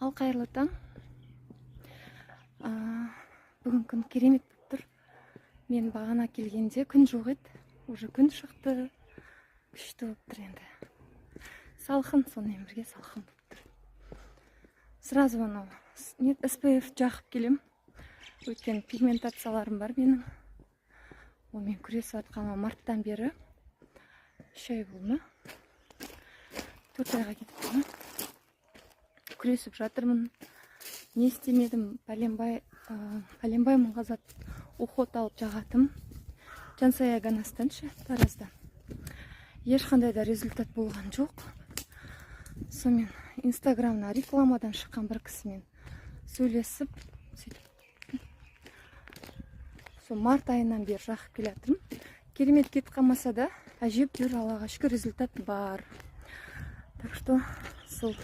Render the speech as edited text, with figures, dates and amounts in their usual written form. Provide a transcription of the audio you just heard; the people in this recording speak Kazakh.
Ал кайырлы таң. Бүгін күн керемет болып тұр. Мен бағана келгенде күн жоқ еді. Уже күн шықты. Күшті болып тұр енді. Салқын, сонымен бірге салқын болып тұр. Сразу анау SPF жағып келем. Өйткені пигментацияларым бар менің. Онымен күресіп жатқаныма марттан бері 3 ай болды ма? 4 айға кетті ма? Күресіп жатырмын. Не істемедім? Пәленбай мұңғазат уход алып жағатым. Жансая Ганастан Таразда. Ешқандай да результат болған жоқ. Сонымен Инстаграмна рекламадан шыққан бір кісімен сөйлесіп, сол март айынан бері жақып келе жатырмын. Керемет кетіп қалмаса да, әжептәуір Аллаға шүкір результат бар. Так что сол